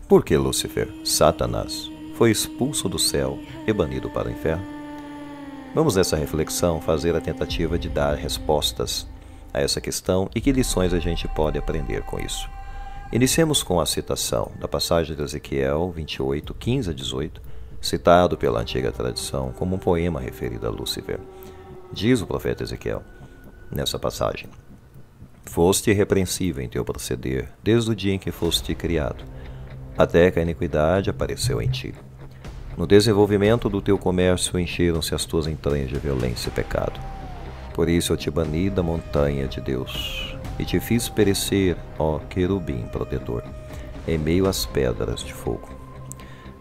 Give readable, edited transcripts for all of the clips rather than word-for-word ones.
Por que Lúcifer, Satanás, foi expulso do céu e banido para o inferno? Vamos nessa reflexão fazer a tentativa de dar respostas a essa questão e que lições a gente pode aprender com isso. Iniciemos com a citação da passagem de Ezequiel 28, 15 a 18, citado pela antiga tradição como um poema referido a Lúcifer. Diz o profeta Ezequiel, nessa passagem: Foste irrepreensível em teu proceder, desde o dia em que foste criado, até que a iniquidade apareceu em ti. No desenvolvimento do teu comércio encheram-se as tuas entranhas de violência e pecado. Por isso eu te bani da montanha de Deus, e te fiz perecer, ó querubim protetor, em meio às pedras de fogo.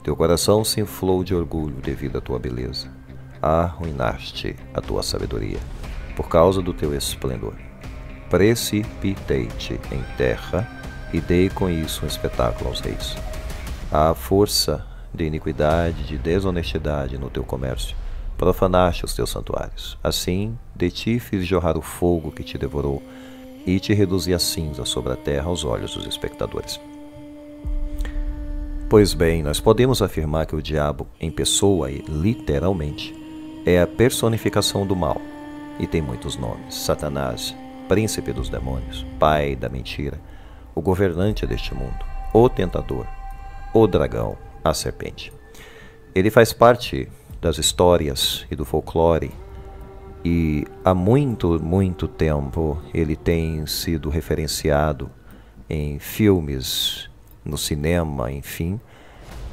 Teu coração se inflou de orgulho devido à tua beleza. Arruinaste a tua sabedoria, por causa do teu esplendor. Precipitei-te em terra, e dei com isso um espetáculo aos reis. À força de iniquidade e de desonestidade no teu comércio, profanaste os teus santuários. Assim, de ti fiz jorrar o fogo que te devorou, e te reduzi a cinza sobre a terra aos olhos dos espectadores. Pois bem, nós podemos afirmar que o diabo, em pessoa e literalmente, é a personificação do mal, e tem muitos nomes: Satanás, príncipe dos demônios, pai da mentira, o governante deste mundo, o tentador, o dragão, a serpente. Ele faz parte das histórias e do folclore, e há muito tempo ele tem sido referenciado em filmes, no cinema, enfim,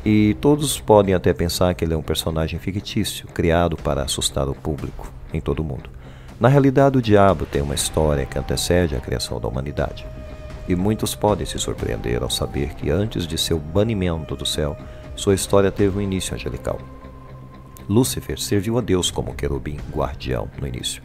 e todos podem até pensar que ele é um personagem fictício, criado para assustar o público em todo o mundo. Na realidade, o diabo tem uma história que antecede a criação da humanidade. E muitos podem se surpreender ao saber que antes de seu banimento do céu, sua história teve um início angelical. Lúcifer serviu a Deus como querubim guardião no início.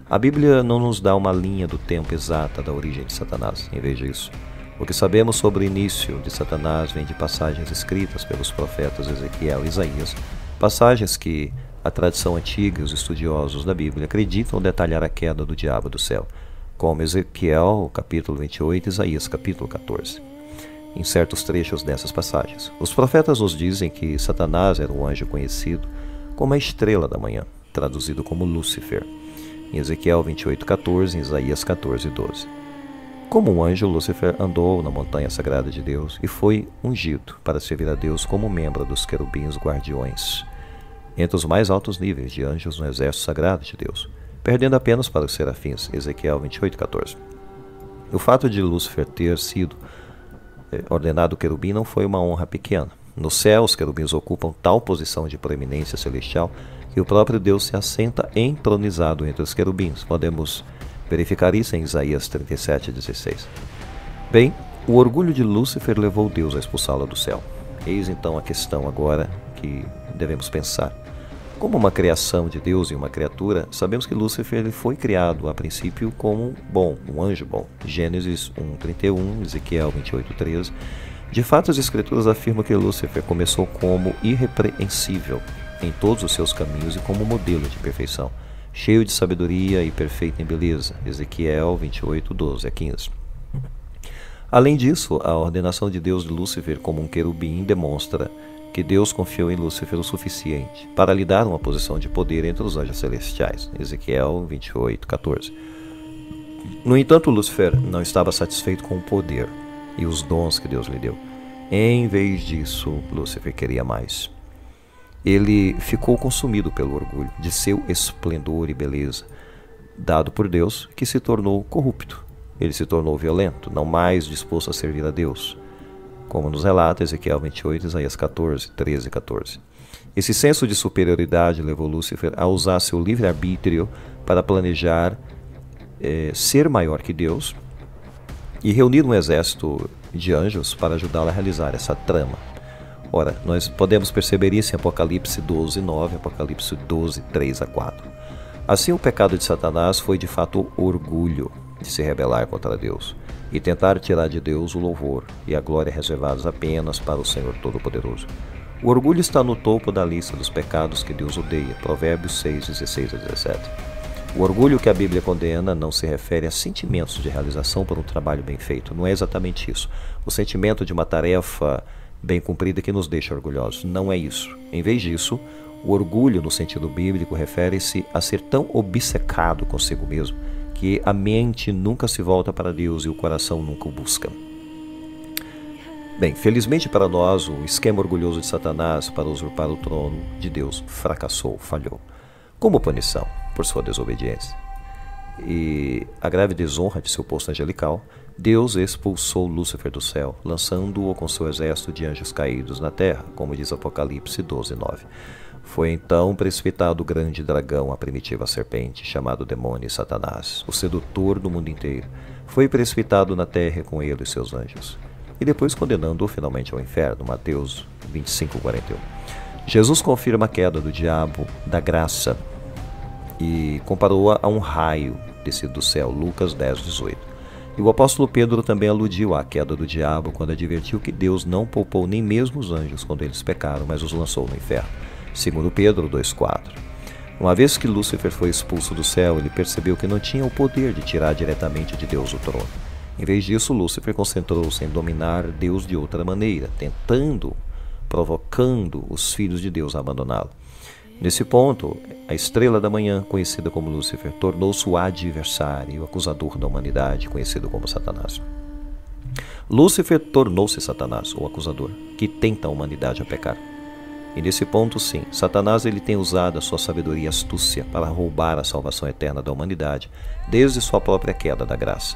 A Bíblia não nos dá uma linha do tempo exata da origem de Satanás. Em vez disso, o que sabemos sobre o início de Satanás vem de passagens escritas pelos profetas Ezequiel e Isaías, passagens que a tradição antiga e os estudiosos da Bíblia acreditam detalhar a queda do diabo do céu, como Ezequiel, capítulo 28, e Isaías, capítulo 14. Em certos trechos dessas passagens, os profetas nos dizem que Satanás era um anjo conhecido como a estrela da manhã, traduzido como Lúcifer, em Ezequiel 28, 14, em Isaías 14, 12. Como um anjo, Lúcifer andou na montanha sagrada de Deus e foi ungido para servir a Deus como membro dos querubins guardiões, entre os mais altos níveis de anjos no exército sagrado de Deus, perdendo apenas para os serafins, Ezequiel 28, 14. O fato de Lúcifer ter sido ordenado querubim não foi uma honra pequena. No céu, os querubins ocupam tal posição de proeminência celestial que o próprio Deus se assenta entronizado entre os querubins. Podemos verificar isso em Isaías 37, 16. Bem, o orgulho de Lúcifer levou Deus a expulsá-lo do céu. Eis então a questão agora que devemos pensar. Como uma criação de Deus e uma criatura, sabemos que Lúcifer ele foi criado a princípio como bom, um anjo bom. Gênesis 1:31, Ezequiel 28:13. De fato, as Escrituras afirmam que Lúcifer começou como irrepreensível em todos os seus caminhos e como modelo de perfeição, cheio de sabedoria e perfeito em beleza. Ezequiel 28, 12 a 15. Além disso, a ordenação de Deus de Lúcifer como um querubim demonstra que Deus confiou em Lúcifer o suficiente para lhe dar uma posição de poder entre os anjos celestiais. Ezequiel 28, 14. No entanto, Lúcifer não estava satisfeito com o poder e os dons que Deus lhe deu. Em vez disso, Lúcifer queria mais. Ele ficou consumido pelo orgulho de seu esplendor e beleza, dado por Deus, que se tornou corrupto. Ele se tornou violento, não mais disposto a servir a Deus, como nos relata Ezequiel 28, Isaías 14, 13 e 14. Esse senso de superioridade levou Lúcifer a usar seu livre-arbítrio para planejar ser maior que Deus e reunir um exército de anjos para ajudá-lo a realizar essa trama. Ora, nós podemos perceber isso em Apocalipse 12, 9, Apocalipse 12, 3 a 4. Assim, o pecado de Satanás foi de fato orgulho. de se rebelar contra Deus e tentar tirar de Deus o louvor e a glória reservados apenas para o Senhor Todo-Poderoso. O orgulho está no topo da lista dos pecados que Deus odeia, Provérbios 6, 16 a 17. O orgulho que a Bíblia condena não se refere a sentimentos de realização por um trabalho bem feito. Não é exatamente isso. O sentimento de uma tarefa bem cumprida que nos deixa orgulhosos. Não é isso. Em vez disso, o orgulho, no sentido bíblico, refere-se a ser tão obcecado consigo mesmo que a mente nunca se volta para Deus e o coração nunca o busca. Bem, felizmente para nós, o esquema orgulhoso de Satanás para usurpar o trono de Deus fracassou, falhou, como punição por sua desobediência e a grave desonra de seu posto angelical. Deus expulsou Lúcifer do céu, lançando-o com seu exército de anjos caídos na terra, como diz Apocalipse 12, 9. Foi então precipitado o grande dragão, a primitiva serpente, chamado demônio e Satanás, o sedutor do mundo inteiro. Foi precipitado na terra com ele e seus anjos, e depois condenando-o finalmente ao inferno, Mateus 25, 41. Jesus confirma a queda do diabo da graça e comparou-a a um raio descido do céu, Lucas 10, 18. E o apóstolo Pedro também aludiu à queda do diabo quando advertiu que Deus não poupou nem mesmo os anjos quando eles pecaram, mas os lançou no inferno, segundo Pedro 2,4. Uma vez que Lúcifer foi expulso do céu, ele percebeu que não tinha o poder de tirar diretamente de Deus o trono. Em vez disso, Lúcifer concentrou-se em dominar Deus de outra maneira, provocando os filhos de Deus a abandoná-lo. Nesse ponto, a estrela da manhã, conhecida como Lúcifer, tornou-se o adversário e o acusador da humanidade, conhecido como Satanás. Lúcifer tornou-se Satanás, o acusador, que tenta a humanidade a pecar. E nesse ponto, sim, Satanás ele tem usado a sua sabedoria e astúcia para roubar a salvação eterna da humanidade, desde sua própria queda da graça.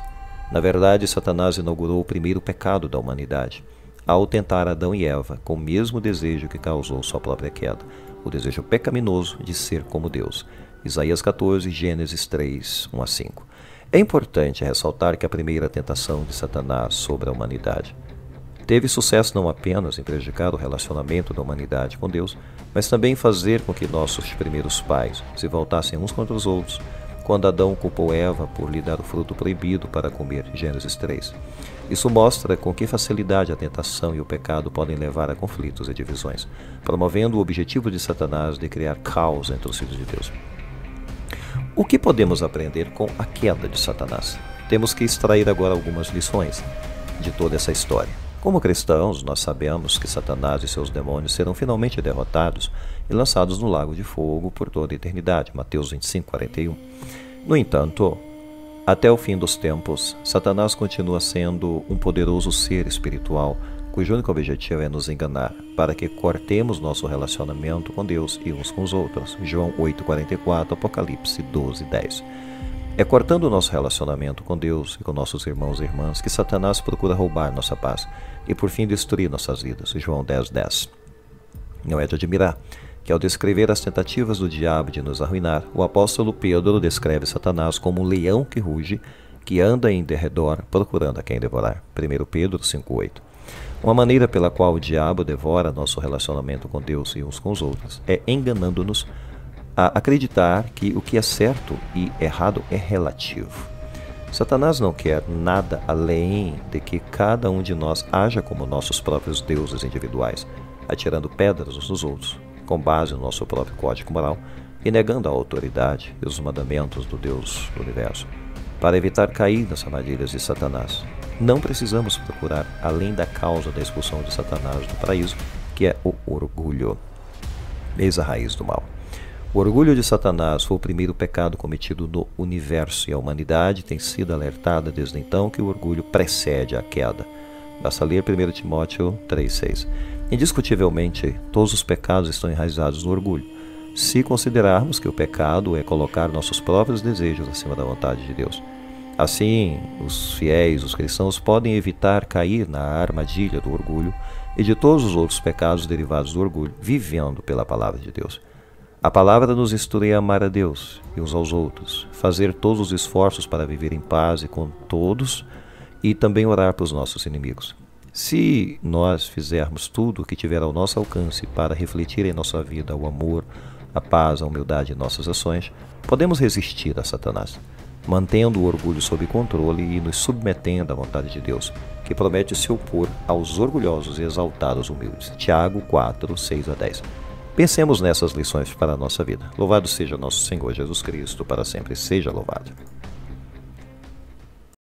Na verdade, Satanás inaugurou o primeiro pecado da humanidade, ao tentar Adão e Eva com o mesmo desejo que causou sua própria queda, o desejo pecaminoso de ser como Deus. Isaías 14, Gênesis 3, 1 a 5. É importante ressaltar que a primeira tentação de Satanás sobre a humanidade teve sucesso não apenas em prejudicar o relacionamento da humanidade com Deus, mas também em fazer com que nossos primeiros pais se voltassem uns contra os outros, quando Adão culpou Eva por lhe dar o fruto proibido para comer, Gênesis 3. Isso mostra com que facilidade a tentação e o pecado podem levar a conflitos e divisões, promovendo o objetivo de Satanás de criar caos entre os filhos de Deus. O que podemos aprender com a queda de Satanás? Temos que extrair agora algumas lições de toda essa história. Como cristãos, nós sabemos que Satanás e seus demônios serão finalmente derrotados e lançados no lago de fogo por toda a eternidade, Mateus 25, 41. No entanto, até o fim dos tempos, Satanás continua sendo um poderoso ser espiritual, cujo único objetivo é nos enganar, para que cortemos nosso relacionamento com Deus e uns com os outros, João 8, 44, Apocalipse 12, 10. É cortando o nosso relacionamento com Deus e com nossos irmãos e irmãs que Satanás procura roubar nossa paz e por fim destruir nossas vidas. João 10, 10. Não é de admirar que ao descrever as tentativas do diabo de nos arruinar, o apóstolo Pedro descreve Satanás como um leão que ruge, que anda em derredor procurando a quem devorar. 1 Pedro 5, 8. Uma maneira pela qual o diabo devora nosso relacionamento com Deus e uns com os outros é enganando-nos a acreditar que o que é certo e errado é relativo. Satanás não quer nada além de que cada um de nós haja como nossos próprios deuses individuais, atirando pedras uns nos outros, com base no nosso próprio código moral e negando a autoridade e os mandamentos do Deus do universo. Para evitar cair nas armadilhas de Satanás, não precisamos procurar além da causa da expulsão de Satanás do paraíso, que é o orgulho. Eis a raiz do mal. O orgulho de Satanás foi o primeiro pecado cometido no universo e a humanidade tem sido alertada desde então que o orgulho precede a queda. Basta ler 1 Timóteo 3,6. Indiscutivelmente, todos os pecados estão enraizados no orgulho, se considerarmos que o pecado é colocar nossos próprios desejos acima da vontade de Deus. Assim, os fiéis, os cristãos, podem evitar cair na armadilha do orgulho e de todos os outros pecados derivados do orgulho, vivendo pela palavra de Deus. A palavra nos instrui a amar a Deus e uns aos outros, fazer todos os esforços para viver em paz e com todos e também orar pelos nossos inimigos. Se nós fizermos tudo o que tiver ao nosso alcance para refletir em nossa vida o amor, a paz, a humildade em nossas ações, podemos resistir a Satanás. mantendo o orgulho sob controle e nos submetendo à vontade de Deus, que promete se opor aos orgulhosos e exaltar os humildes. Tiago 4, 6 a 10. Pensemos nessas lições para a nossa vida. Louvado seja nosso Senhor Jesus Cristo, para sempre seja louvado.